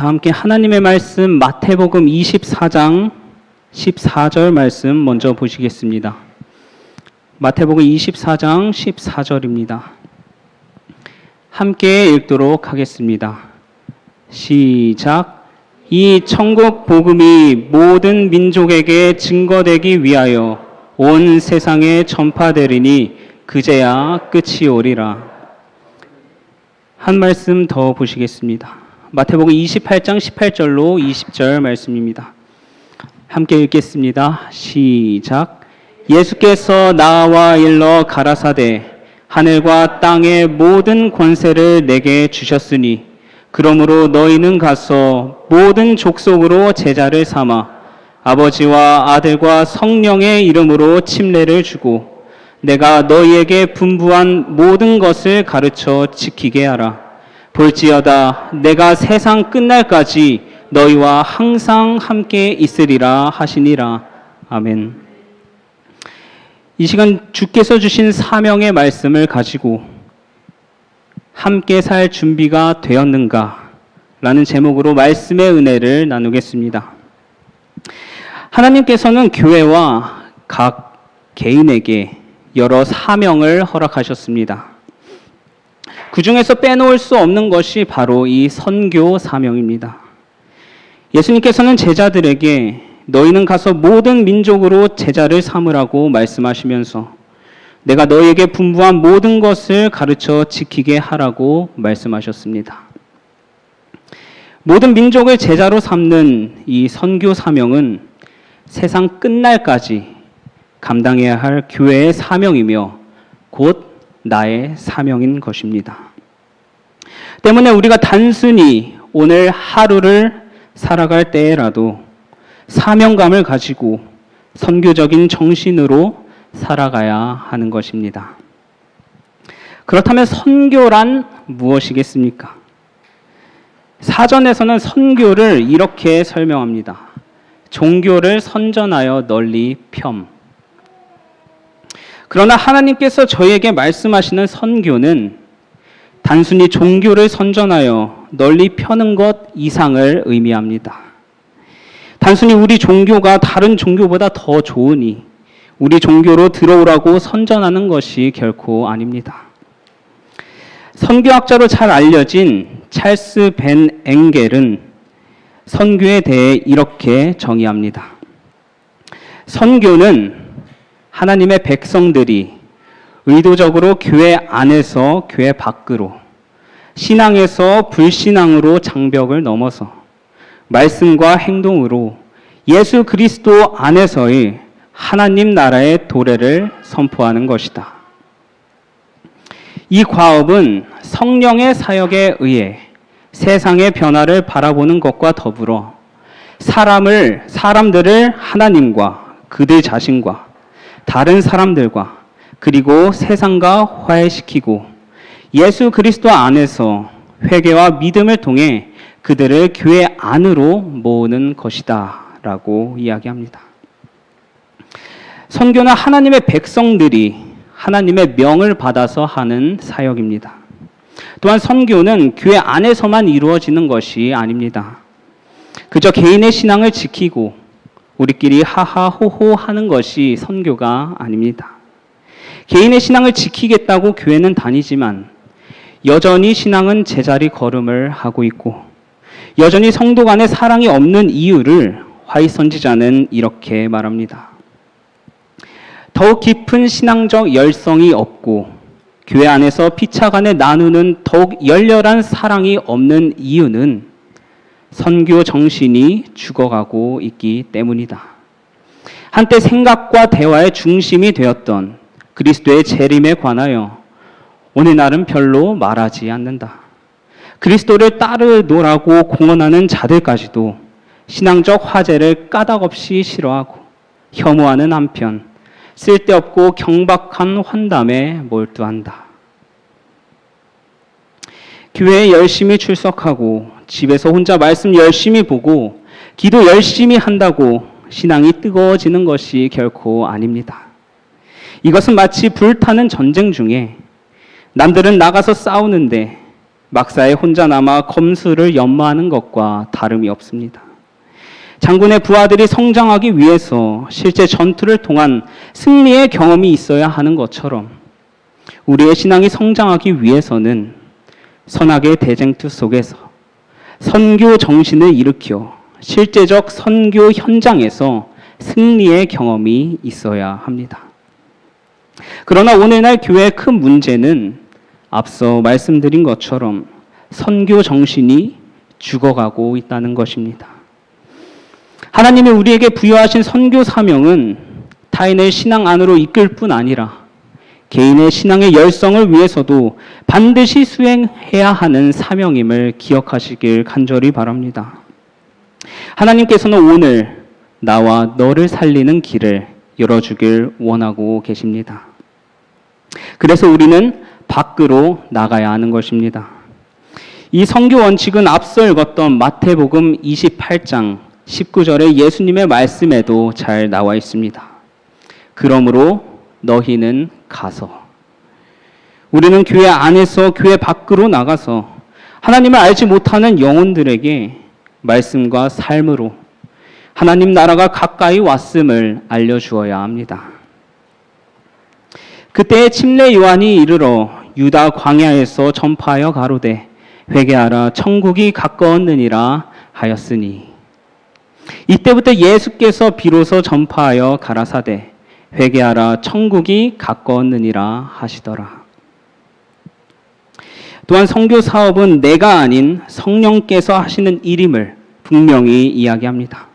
함께 하나님의 말씀 마태복음 24장 14절 말씀 먼저 보시겠습니다. 마태복음 24장 14절입니다. 함께 읽도록 하겠습니다. 시작. 이 천국 복음이 모든 민족에게 증거되기 위하여 온 세상에 전파되리니 그제야 끝이 오리라. 한 말씀 더 보시겠습니다. 마태복음 28장 18절로 20절 말씀입니다. 함께 읽겠습니다. 시작. 예수께서 나와 일러 가라사대 하늘과 땅의 모든 권세를 내게 주셨으니 그러므로 너희는 가서 모든 족속으로 제자를 삼아 아버지와 아들과 성령의 이름으로 침례를 주고 내가 너희에게 분부한 모든 것을 가르쳐 지키게 하라. 볼지어다 내가 세상 끝날까지 너희와 항상 함께 있으리라 하시니라. 아멘. 이 시간 주께서 주신 사명의 말씀을 가지고 함께 살 준비가 되었는가? 라는 제목으로 말씀의 은혜를 나누겠습니다. 하나님께서는 교회와 각 개인에게 여러 사명을 허락하셨습니다. 그 중에서 빼놓을 수 없는 것이 바로 이 선교 사명입니다. 예수님께서는 제자들에게 너희는 가서 모든 민족으로 제자를 삼으라고 말씀하시면서 내가 너희에게 분부한 모든 것을 가르쳐 지키게 하라고 말씀하셨습니다. 모든 민족을 제자로 삼는 이 선교 사명은 세상 끝날까지 감당해야 할 교회의 사명이며 곧 나의 사명인 것입니다. 때문에 우리가 단순히 오늘 하루를 살아갈 때라도 사명감을 가지고 선교적인 정신으로 살아가야 하는 것입니다. 그렇다면 선교란 무엇이겠습니까? 사전에서는 선교를 이렇게 설명합니다. 종교를 선전하여 널리 펴. 그러나 하나님께서 저희에게 말씀하시는 선교는 단순히 종교를 선전하여 널리 펴는 것 이상을 의미합니다. 단순히 우리 종교가 다른 종교보다 더 좋으니 우리 종교로 들어오라고 선전하는 것이 결코 아닙니다. 선교학자로 잘 알려진 찰스 벤 엥겔은 선교에 대해 이렇게 정의합니다. 선교는 하나님의 백성들이 의도적으로 교회 안에서 교회 밖으로, 신앙에서 불신앙으로 장벽을 넘어서 말씀과 행동으로 예수 그리스도 안에서의 하나님 나라의 도래를 선포하는 것이다. 이 과업은 성령의 사역에 의해 세상의 변화를 바라보는 것과 더불어 사람들을 하나님과 그들 자신과 다른 사람들과 그리고 세상과 화해시키고 예수 그리스도 안에서 회개와 믿음을 통해 그들을 교회 안으로 모으는 것이다 라고 이야기합니다. 선교는 하나님의 백성들이 하나님의 명을 받아서 하는 사역입니다. 또한 선교는 교회 안에서만 이루어지는 것이 아닙니다. 그저 개인의 신앙을 지키고 우리끼리 하하호호 하는 것이 선교가 아닙니다. 개인의 신앙을 지키겠다고 교회는 다니지만 여전히 신앙은 제자리 걸음을 하고 있고 여전히 성도 간의 사랑이 없는 이유를 화이 선지자는 이렇게 말합니다. 더욱 깊은 신앙적 열성이 없고 교회 안에서 피차 간에 나누는 더욱 열렬한 사랑이 없는 이유는 선교 정신이 죽어가고 있기 때문이다. 한때 생각과 대화의 중심이 되었던 그리스도의 재림에 관하여 오늘날은 별로 말하지 않는다. 그리스도를 따르노라고 공언하는 자들까지도 신앙적 화제를 까닭없이 싫어하고 혐오하는 한편 쓸데없고 경박한 환담에 몰두한다. 교회에 열심히 출석하고 집에서 혼자 말씀 열심히 보고 기도 열심히 한다고 신앙이 뜨거워지는 것이 결코 아닙니다. 이것은 마치 불타는 전쟁 중에 남들은 나가서 싸우는데 막사에 혼자 남아 검수를 연마하는 것과 다름이 없습니다. 장군의 부하들이 성장하기 위해서 실제 전투를 통한 승리의 경험이 있어야 하는 것처럼 우리의 신앙이 성장하기 위해서는 선악의 대쟁투 속에서 선교 정신을 일으켜 실제적 선교 현장에서 승리의 경험이 있어야 합니다. 그러나 오늘날 교회의 큰 문제는 앞서 말씀드린 것처럼 선교 정신이 죽어가고 있다는 것입니다. 하나님이 우리에게 부여하신 선교 사명은 타인의 신앙 안으로 이끌 뿐 아니라 개인의 신앙의 열성을 위해서도 반드시 수행해야 하는 사명임을 기억하시길 간절히 바랍니다. 하나님께서는 오늘 나와 너를 살리는 길을 열어주길 원하고 계십니다. 그래서 우리는 밖으로 나가야 하는 것입니다. 이 선교 원칙은 앞서 읽었던 마태복음 28장 19절의 예수님의 말씀에도 잘 나와 있습니다. 그러므로 너희는 가서. 우리는 교회 안에서 교회 밖으로 나가서 하나님을 알지 못하는 영혼들에게 말씀과 삶으로 하나님 나라가 가까이 왔음을 알려주어야 합니다. 그때 침례 요한이 이르러 유다 광야에서 전파하여 가로되 회개하라 천국이 가까웠느니라 하였으니 이때부터 예수께서 비로소 전파하여 가라사대 회개하라 천국이 가까웠느니라 하시더라. 또한 선교 사업은 내가 아닌 성령께서 하시는 일임을 분명히 이야기합니다.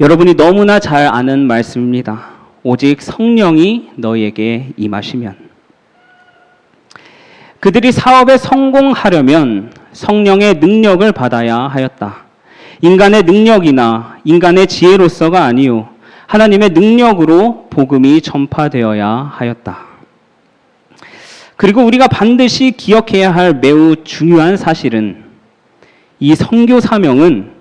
여러분이 너무나 잘 아는 말씀입니다. 오직 성령이 너희에게 임하시면. 그들이 사업에 성공하려면 성령의 능력을 받아야 하였다. 인간의 능력이나 인간의 지혜로서가 아니요 하나님의 능력으로 복음이 전파되어야 하였다. 그리고 우리가 반드시 기억해야 할 매우 중요한 사실은 이 선교 사명은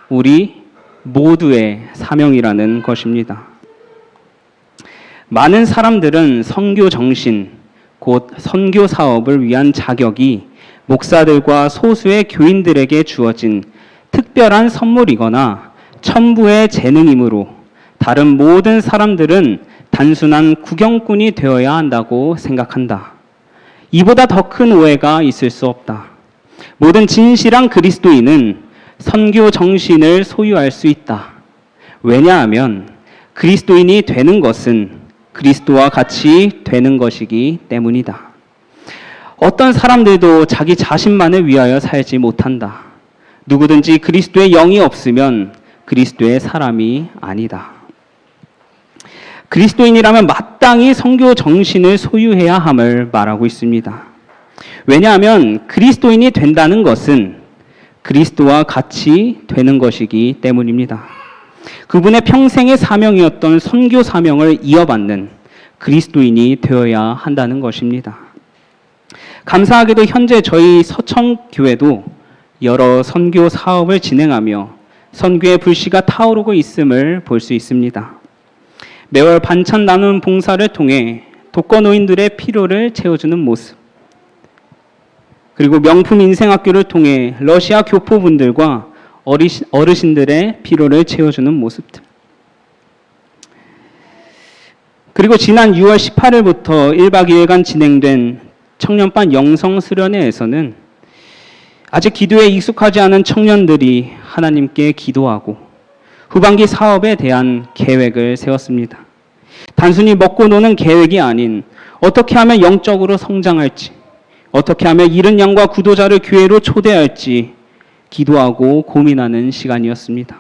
우리 모두의 사명이라는 것입니다. 많은 사람들은 선교 정신, 곧 선교 사업을 위한 자격이 목사들과 소수의 교인들에게 주어진 특별한 선물이거나 천부의 재능이므로 다른 모든 사람들은 단순한 구경꾼이 되어야 한다고 생각한다. 이보다 더 큰 오해가 있을 수 없다. 모든 진실한 그리스도인은 선교 정신을 소유할 수 있다. 왜냐하면 그리스도인이 되는 것은 그리스도와 같이 되는 것이기 때문이다. 어떤 사람들도 자기 자신만을 위하여 살지 못한다. 누구든지 그리스도의 영이 없으면 그리스도의 사람이 아니다. 그리스도인이라면 마땅히 선교 정신을 소유해야 함을 말하고 있습니다. 왜냐하면 그리스도인이 된다는 것은 그리스도와 같이 되는 것이기 때문입니다. 그분의 평생의 사명이었던 선교 사명을 이어받는 그리스도인이 되어야 한다는 것입니다. 감사하게도 현재 저희 서천교회도 여러 선교 사업을 진행하며 선교의 불씨가 타오르고 있음을 볼 수 있습니다. 매월 반찬 나누는 봉사를 통해 독거노인들의 필요를 채워주는 모습, 그리고 명품 인생학교를 통해 러시아 교포분들과 어르신들의 필요를 채워주는 모습들, 그리고 지난 6월 18일부터 1박 2일간 진행된 청년반 영성수련회에서는 아직 기도에 익숙하지 않은 청년들이 하나님께 기도하고 후반기 사업에 대한 계획을 세웠습니다. 단순히 먹고 노는 계획이 아닌 어떻게 하면 영적으로 성장할지, 어떻게 하면 잃은 양과 구도자를 교회로 초대할지 기도하고 고민하는 시간이었습니다.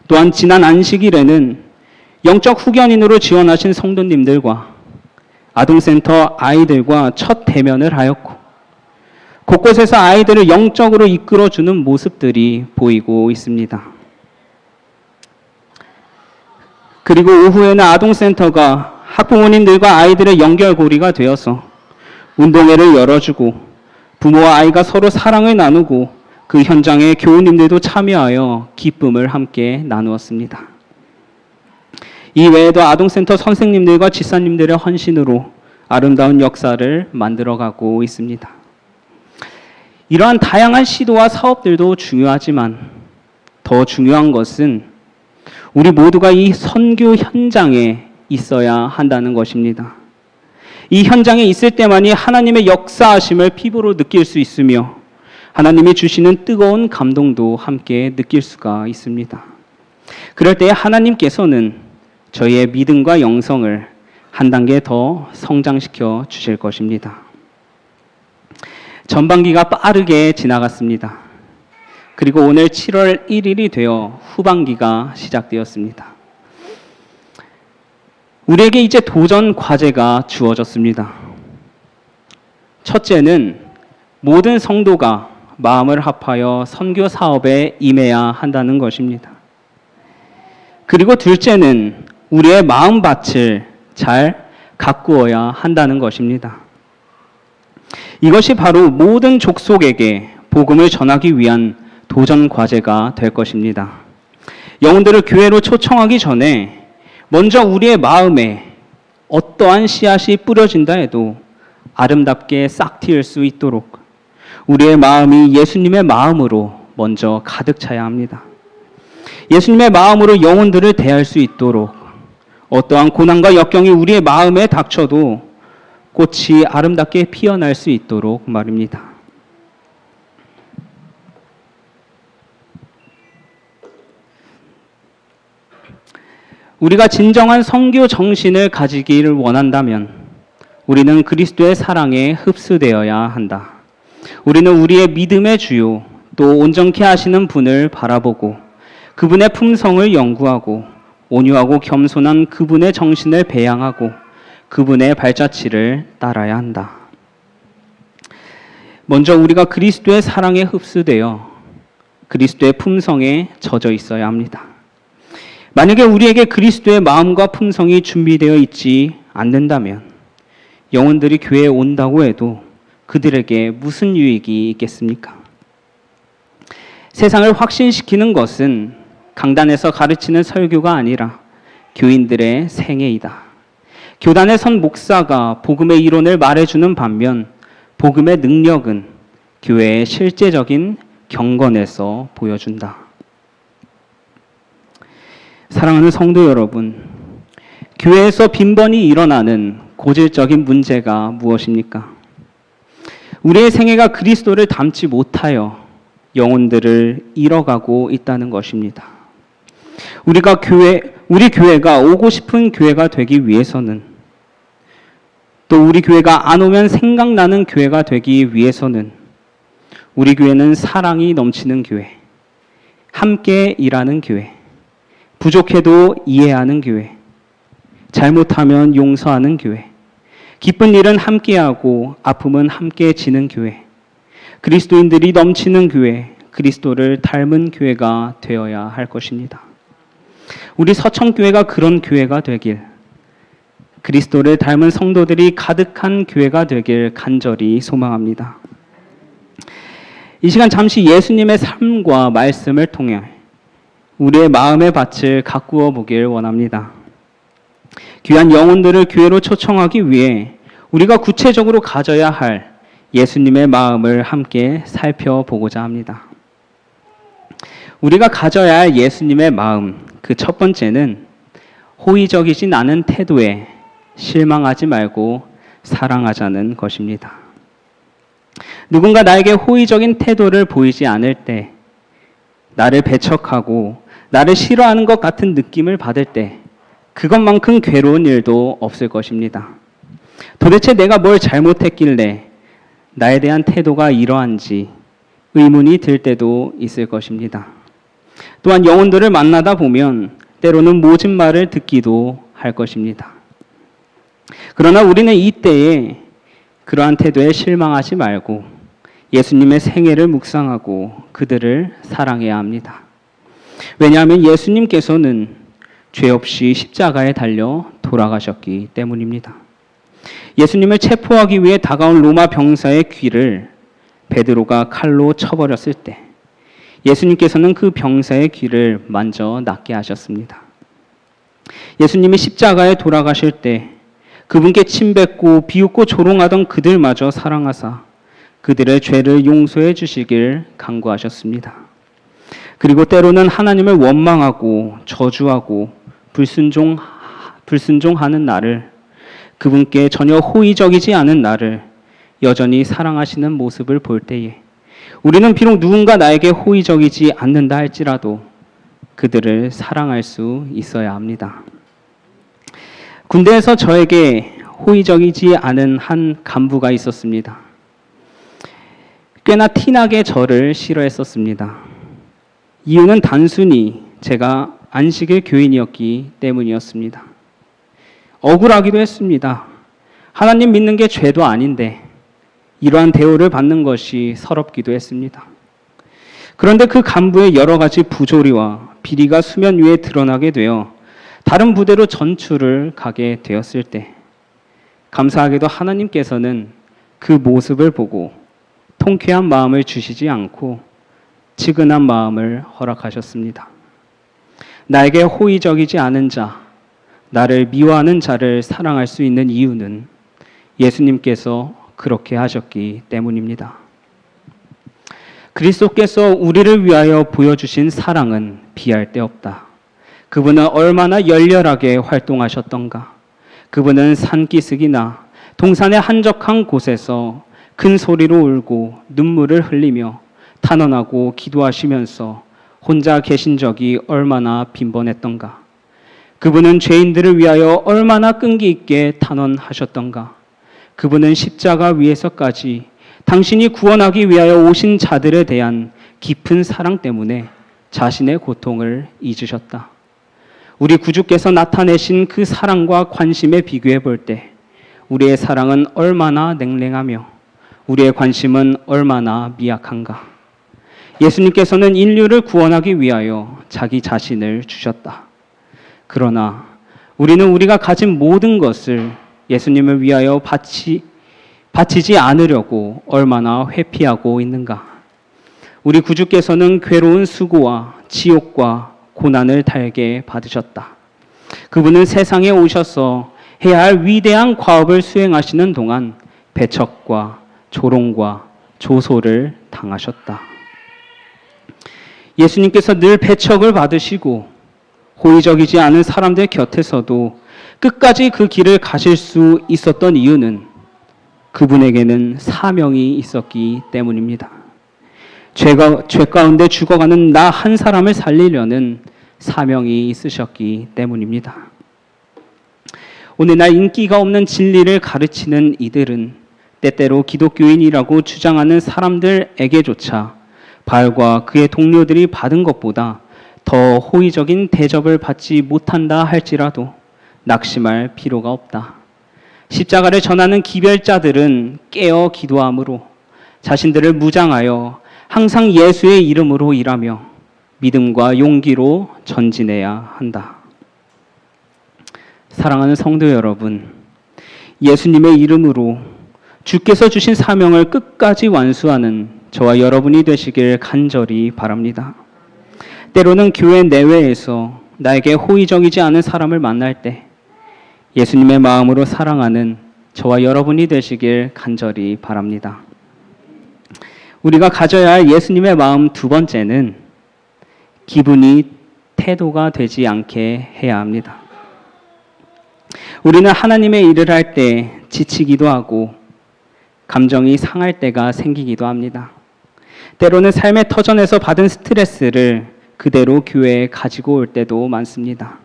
또한 지난 안식일에는 영적 후견인으로 지원하신 성도님들과 아동센터 아이들과 첫 대면을 하였고 곳곳에서 아이들을 영적으로 이끌어주는 모습들이 보이고 있습니다. 그리고 오후에는 아동센터가 학부모님들과 아이들의 연결고리가 되어서 운동회를 열어주고 부모와 아이가 서로 사랑을 나누고 그 현장에 교우님들도 참여하여 기쁨을 함께 나누었습니다. 이 외에도 아동센터 선생님들과 집사님들의 헌신으로 아름다운 역사를 만들어가고 있습니다. 이러한 다양한 시도와 사업들도 중요하지만 더 중요한 것은 우리 모두가 이 선교 현장에 있어야 한다는 것입니다. 이 현장에 있을 때만이 하나님의 역사하심을 피부로 느낄 수 있으며 하나님이 주시는 뜨거운 감동도 함께 느낄 수가 있습니다. 그럴 때 하나님께서는 저희의 믿음과 영성을 한 단계 더 성장시켜 주실 것입니다. 전반기가 빠르게 지나갔습니다. 그리고 오늘 7월 1일이 되어 후반기가 시작되었습니다. 우리에게 이제 도전 과제가 주어졌습니다. 첫째는 모든 성도가 마음을 합하여 선교 사업에 임해야 한다는 것입니다. 그리고 둘째는 우리의 마음밭을 잘 가꾸어야 한다는 것입니다. 이것이 바로 모든 족속에게 복음을 전하기 위한 도전 과제가 될 것입니다. 영혼들을 교회로 초청하기 전에 먼저 우리의 마음에 어떠한 씨앗이 뿌려진다 해도 아름답게 싹 틔울 수 있도록 우리의 마음이 예수님의 마음으로 먼저 가득 차야 합니다. 예수님의 마음으로 영혼들을 대할 수 있도록 어떠한 고난과 역경이 우리의 마음에 닥쳐도 꽃이 아름답게 피어날 수 있도록 말입니다. 우리가 진정한 선교 정신을 가지기를 원한다면 우리는 그리스도의 사랑에 흡수되어야 한다. 우리는 우리의 믿음의 주요 또 온전케 하시는 분을 바라보고 그분의 품성을 연구하고 온유하고 겸손한 그분의 정신을 배양하고 그분의 발자취를 따라야 한다. 먼저 우리가 그리스도의 사랑에 흡수되어 그리스도의 품성에 젖어 있어야 합니다. 만약에 우리에게 그리스도의 마음과 품성이 준비되어 있지 않는다면 영혼들이 교회에 온다고 해도 그들에게 무슨 유익이 있겠습니까? 세상을 확신시키는 것은 강단에서 가르치는 설교가 아니라 교인들의 생애이다. 교단에 선 목사가 복음의 이론을 말해주는 반면 복음의 능력은 교회의 실제적인 경건에서 보여준다. 사랑하는 성도 여러분, 교회에서 빈번히 일어나는 고질적인 문제가 무엇입니까? 우리의 생애가 그리스도를 닮지 못하여 영혼들을 잃어가고 있다는 것입니다. 우리 교회가 오고 싶은 교회가 되기 위해서는 또 우리 교회가 안 오면 생각나는 교회가 되기 위해서는 우리 교회는 사랑이 넘치는 교회, 함께 일하는 교회, 부족해도 이해하는 교회, 잘못하면 용서하는 교회, 기쁜 일은 함께하고 아픔은 함께 지는 교회, 그리스도인들이 넘치는 교회, 그리스도를 닮은 교회가 되어야 할 것입니다. 우리 서천교회가 그런 교회가 되길, 그리스도를 닮은 성도들이 가득한 교회가 되길 간절히 소망합니다. 이 시간 잠시 예수님의 삶과 말씀을 통해 우리의 마음의 밭을 가꾸어 보길 원합니다. 귀한 영혼들을 교회로 초청하기 위해 우리가 구체적으로 가져야 할 예수님의 마음을 함께 살펴보고자 합니다. 우리가 가져야 할 예수님의 마음, 그 첫 번째는 호의적이진 않은 태도에 실망하지 말고 사랑하자는 것입니다. 누군가 나에게 호의적인 태도를 보이지 않을 때, 나를 배척하고 나를 싫어하는 것 같은 느낌을 받을 때 그것만큼 괴로운 일도 없을 것입니다. 도대체 내가 뭘 잘못했길래 나에 대한 태도가 이러한지 의문이 들 때도 있을 것입니다. 또한 영혼들을 만나다 보면 때로는 모진 말을 듣기도 할 것입니다. 그러나 우리는 이때에 그러한 태도에 실망하지 말고 예수님의 생애를 묵상하고 그들을 사랑해야 합니다. 왜냐하면 예수님께서는 죄 없이 십자가에 달려 돌아가셨기 때문입니다. 예수님을 체포하기 위해 다가온 로마 병사의 귀를 베드로가 칼로 쳐버렸을 때 예수님께서는 그 병사의 귀를 만져 낫게 하셨습니다. 예수님이 십자가에 돌아가실 때 그분께 침뱉고 비웃고 조롱하던 그들마저 사랑하사 그들의 죄를 용서해 주시길 간구하셨습니다. 그리고 때로는 하나님을 원망하고 저주하고 불순종하는 나를, 그분께 전혀 호의적이지 않은 나를 여전히 사랑하시는 모습을 볼 때에 우리는 비록 누군가 나에게 호의적이지 않는다 할지라도 그들을 사랑할 수 있어야 합니다. 군대에서 저에게 호의적이지 않은 한 간부가 있었습니다. 꽤나 티나게 저를 싫어했었습니다. 이유는 단순히 제가 안식일 교인이었기 때문이었습니다. 억울하기도 했습니다. 하나님 믿는 게 죄도 아닌데 이러한 대우를 받는 것이 서럽기도 했습니다. 그런데 그 간부의 여러 가지 부조리와 비리가 수면 위에 드러나게 되어 다른 부대로 전출을 가게 되었을 때 감사하게도 하나님께서는 그 모습을 보고 통쾌한 마음을 주시지 않고 측은한 마음을 허락하셨습니다. 나에게 호의적이지 않은 자, 나를 미워하는 자를 사랑할 수 있는 이유는 예수님께서 그렇게 하셨기 때문입니다. 그리스도께서 우리를 위하여 보여주신 사랑은 비할 데 없다. 그분은 얼마나 열렬하게 활동하셨던가. 그분은 산기슭이나 동산의 한적한 곳에서 큰 소리로 울고 눈물을 흘리며 탄원하고 기도하시면서 혼자 계신 적이 얼마나 빈번했던가. 그분은 죄인들을 위하여 얼마나 끈기 있게 탄원하셨던가. 그분은 십자가 위에서까지 당신이 구원하기 위하여 오신 자들에 대한 깊은 사랑 때문에 자신의 고통을 잊으셨다. 우리 구주께서 나타내신 그 사랑과 관심에 비교해 볼 때 우리의 사랑은 얼마나 냉랭하며 우리의 관심은 얼마나 미약한가. 예수님께서는 인류를 구원하기 위하여 자기 자신을 주셨다. 그러나 우리는 우리가 가진 모든 것을 예수님을 위하여 바치지 않으려고 얼마나 회피하고 있는가. 우리 구주께서는 괴로운 수고와 지옥과 고난을 달게 받으셨다. 그분은 세상에 오셔서 해야 할 위대한 과업을 수행하시는 동안 배척과 조롱과 조소를 당하셨다. 예수님께서 늘 배척을 받으시고 호의적이지 않은 사람들 곁에서도 끝까지 그 길을 가실 수 있었던 이유는 그분에게는 사명이 있었기 때문입니다. 죄 가운데 죽어가는 나 한 사람을 살리려는 사명이 있으셨기 때문입니다. 오늘날 인기가 없는 진리를 가르치는 이들은 때때로 기독교인이라고 주장하는 사람들에게조차 바알과 그의 동료들이 받은 것보다 더 호의적인 대접을 받지 못한다 할지라도 낙심할 필요가 없다. 십자가를 전하는 기별자들은 깨어 기도함으로 자신들을 무장하여 항상 예수의 이름으로 일하며 믿음과 용기로 전진해야 한다. 사랑하는 성도 여러분, 예수님의 이름으로 주께서 주신 사명을 끝까지 완수하는 저와 여러분이 되시길 간절히 바랍니다. 때로는 교회 내외에서 나에게 호의적이지 않은 사람을 만날 때 예수님의 마음으로 사랑하는 저와 여러분이 되시길 간절히 바랍니다. 우리가 가져야 할 예수님의 마음 두 번째는 기분이 태도가 되지 않게 해야 합니다. 우리는 하나님의 일을 할 때 지치기도 하고 감정이 상할 때가 생기기도 합니다. 때로는 삶의 터전에서 받은 스트레스를 그대로 교회에 가지고 올 때도 많습니다.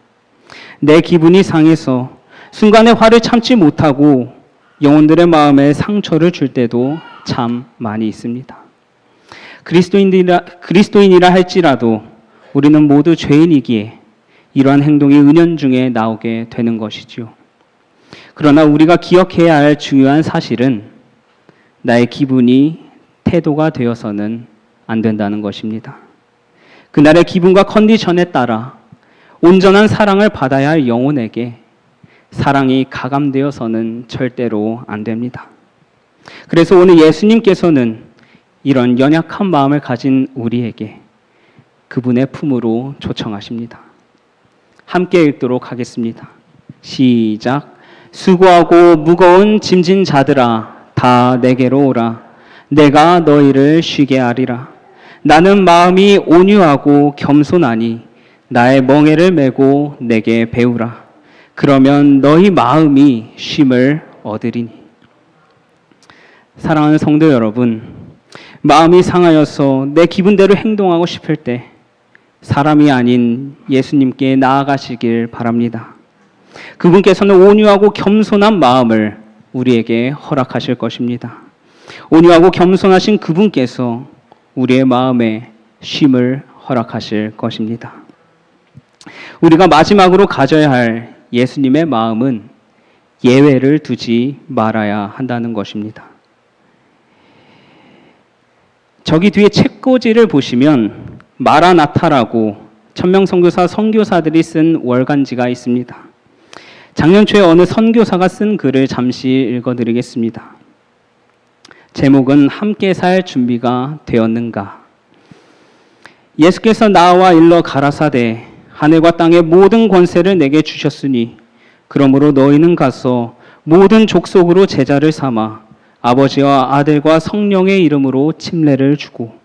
내 기분이 상해서 순간에 화를 참지 못하고 영혼들의 마음에 상처를 줄 때도 참 많이 있습니다. 그리스도인이라 할지라도 우리는 모두 죄인이기에 이러한 행동이 은연중에 나오게 되는 것이지요. 그러나 우리가 기억해야 할 중요한 사실은 나의 기분이 태도가 되어서는 안 된다는 것입니다. 그날의 기분과 컨디션에 따라 온전한 사랑을 받아야 할 영혼에게 사랑이 가감되어서는 절대로 안 됩니다. 그래서 오늘 예수님께서는 이런 연약한 마음을 가진 우리에게 그분의 품으로 초청하십니다. 함께 읽도록 하겠습니다. 시작. 수고하고 무거운 짐진 자들아 다 내게로 오라. 내가 너희를 쉬게 하리라. 나는 마음이 온유하고 겸손하니 나의 멍에를 메고 내게 배우라. 그러면 너희 마음이 쉼을 얻으리니. 사랑하는 성도 여러분, 마음이 상하여서 내 기분대로 행동하고 싶을 때 사람이 아닌 예수님께 나아가시길 바랍니다. 그분께서는 온유하고 겸손한 마음을 우리에게 허락하실 것입니다. 온유하고 겸손하신 그분께서 우리의 마음에 쉼을 허락하실 것입니다. 우리가 마지막으로 가져야 할 예수님의 마음은 예외를 두지 말아야 한다는 것입니다. 저기 뒤에 책꽂이를 보시면 마라나타라고 천명선교사 선교사들이 쓴 월간지가 있습니다. 작년 초에 어느 선교사가 쓴 글을 잠시 읽어드리겠습니다. 제목은 함께 살 준비가 되었는가. 예수께서 나와 일러 가라사대 하늘과 땅의 모든 권세를 내게 주셨으니 그러므로 너희는 가서 모든 족속으로 제자를 삼아 아버지와 아들과 성령의 이름으로 침례를 주고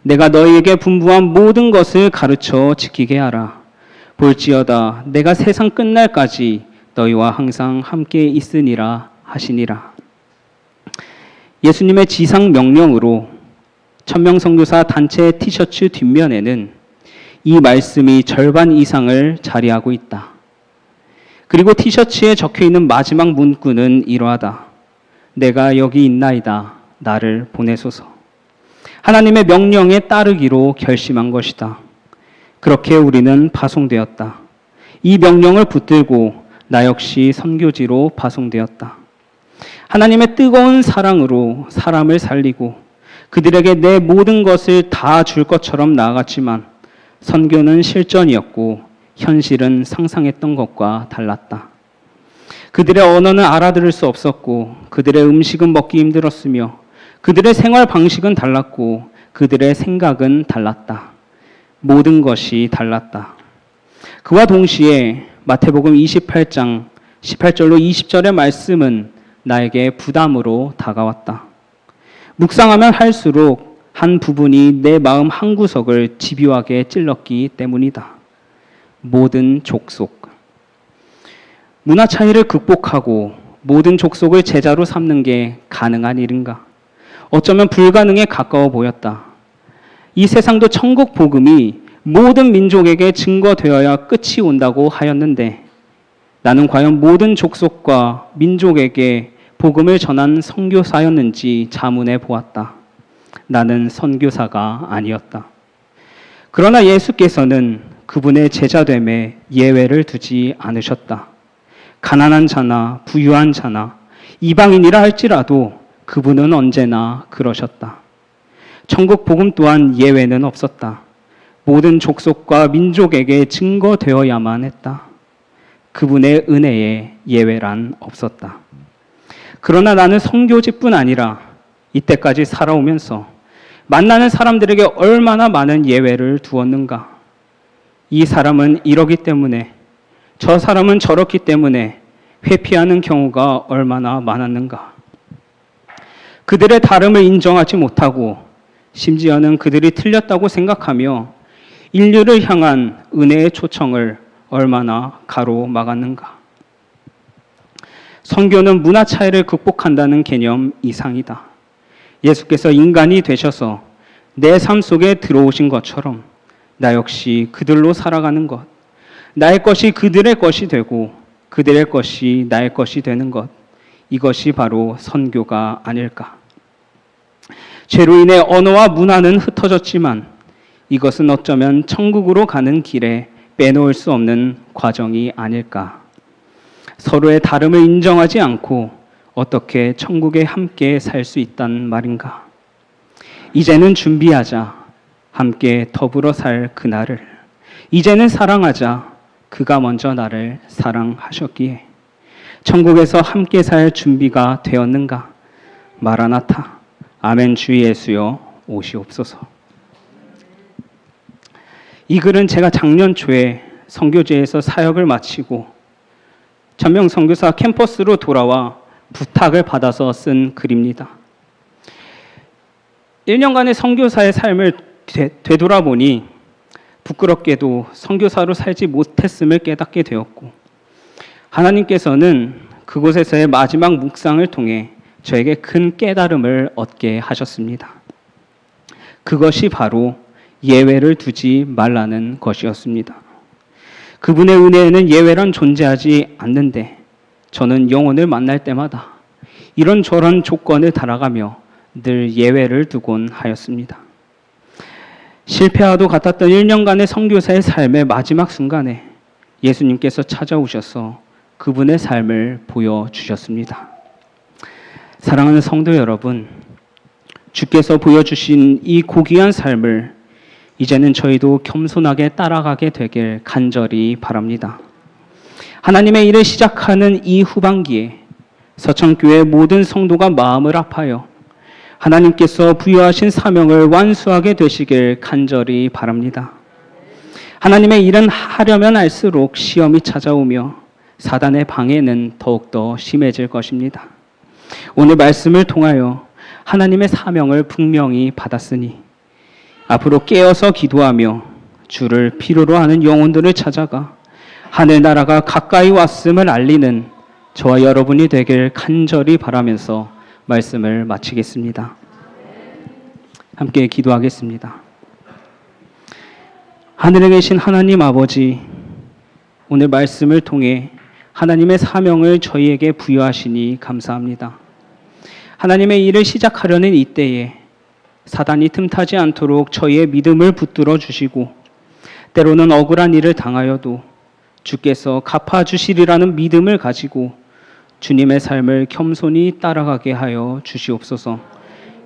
내가 너희에게 분부한 모든 것을 가르쳐 지키게 하라. 볼지어다 내가 세상 끝날까지 너희와 항상 함께 있으니라 하시니라. 예수님의 지상 명령으로 천명선교사 단체 티셔츠 뒷면에는 이 말씀이 절반 이상을 차지하고 있다. 그리고 티셔츠에 적혀있는 마지막 문구는 이러하다. 내가 여기 있나이다. 나를 보내소서. 하나님의 명령에 따르기로 결심한 것이다. 그렇게 우리는 파송되었다. 이 명령을 붙들고 나 역시 선교지로 파송되었다. 하나님의 뜨거운 사랑으로 사람을 살리고 그들에게 내 모든 것을 다 줄 것처럼 나아갔지만 선교는 실전이었고 현실은 상상했던 것과 달랐다. 그들의 언어는 알아들을 수 없었고 그들의 음식은 먹기 힘들었으며 그들의 생활 방식은 달랐고 그들의 생각은 달랐다. 모든 것이 달랐다. 그와 동시에 마태복음 28장 18절로 20절의 말씀은 나에게 부담으로 다가왔다. 묵상하면 할수록 한 부분이 내 마음 한구석을 집요하게 찔렀기 때문이다. 모든 족속. 문화 차이를 극복하고 모든 족속을 제자로 삼는 게 가능한 일인가? 어쩌면 불가능에 가까워 보였다. 이 세상도 천국 복음이 모든 민족에게 증거되어야 끝이 온다고 하였는데 나는 과연 모든 족속과 민족에게 복음을 전한 선교사였는지 자문해 보았다. 나는 선교사가 아니었다. 그러나 예수께서는 그분의 제자됨에 예외를 두지 않으셨다. 가난한 자나 부유한 자나 이방인이라 할지라도 그분은 언제나 그러셨다. 천국 복음 또한 예외는 없었다. 모든 족속과 민족에게 증거되어야만 했다. 그분의 은혜에 예외란 없었다. 그러나 나는 선교지뿐 아니라 이때까지 살아오면서 만나는 사람들에게 얼마나 많은 예외를 두었는가. 이 사람은 이러기 때문에 저 사람은 저렇기 때문에 회피하는 경우가 얼마나 많았는가. 그들의 다름을 인정하지 못하고 심지어는 그들이 틀렸다고 생각하며 인류를 향한 은혜의 초청을 얼마나 가로막았는가. 선교는 문화 차이를 극복한다는 개념 이상이다. 예수께서 인간이 되셔서 내 삶 속에 들어오신 것처럼 나 역시 그들로 살아가는 것, 나의 것이 그들의 것이 되고 그들의 것이 나의 것이 되는 것, 이것이 바로 선교가 아닐까. 죄로 인해 언어와 문화는 흩어졌지만 이것은 어쩌면 천국으로 가는 길에 빼놓을 수 없는 과정이 아닐까. 서로의 다름을 인정하지 않고 어떻게 천국에 함께 살 수 있단 말인가. 이제는 준비하자. 함께 더불어 살 그날을. 이제는 사랑하자. 그가 먼저 나를 사랑하셨기에. 천국에서 함께 살 준비가 되었는가. 마라나타. 아멘. 주 예수여 오시옵소서. 이 글은 제가 작년 초에 선교제에서 사역을 마치고 천명 선교사 캠퍼스로 돌아와 부탁을 받아서 쓴 글입니다. 1년간의 선교사의 삶을 되돌아보니 부끄럽게도 선교사로 살지 못했음을 깨닫게 되었고, 하나님께서는 그곳에서의 마지막 묵상을 통해 저에게 큰 깨달음을 얻게 하셨습니다. 그것이 바로 예외를 두지 말라는 것이었습니다. 그분의 은혜에는 예외란 존재하지 않는데 저는 영혼을 만날 때마다 이런저런 조건을 달아가며 늘 예외를 두곤 하였습니다. 실패와도 같았던 1년간의 선교사의 삶의 마지막 순간에 예수님께서 찾아오셔서 그분의 삶을 보여주셨습니다. 사랑하는 성도 여러분, 주께서 보여주신 이 고귀한 삶을 이제는 저희도 겸손하게 따라가게 되길 간절히 바랍니다. 하나님의 일을 시작하는 이 후반기에 서천교회 모든 성도가 마음을 아파요 하나님께서 부여하신 사명을 완수하게 되시길 간절히 바랍니다. 하나님의 일은 하려면 할수록 시험이 찾아오며 사단의 방해는 더욱더 심해질 것입니다. 오늘 말씀을 통하여 하나님의 사명을 분명히 받았으니 앞으로 깨어서 기도하며 주를 필요로 하는 영혼들을 찾아가 하늘나라가 가까이 왔음을 알리는 저와 여러분이 되길 간절히 바라면서 말씀을 마치겠습니다. 함께 기도하겠습니다. 하늘에 계신 하나님 아버지, 오늘 말씀을 통해 하나님의 사명을 저희에게 부여하시니 감사합니다. 하나님의 일을 시작하려는 이때에 사단이 틈타지 않도록 저희의 믿음을 붙들어 주시고 때로는 억울한 일을 당하여도 주께서 갚아주시리라는 믿음을 가지고 주님의 삶을 겸손히 따라가게 하여 주시옵소서.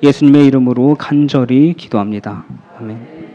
예수님의 이름으로 간절히 기도합니다. 아멘.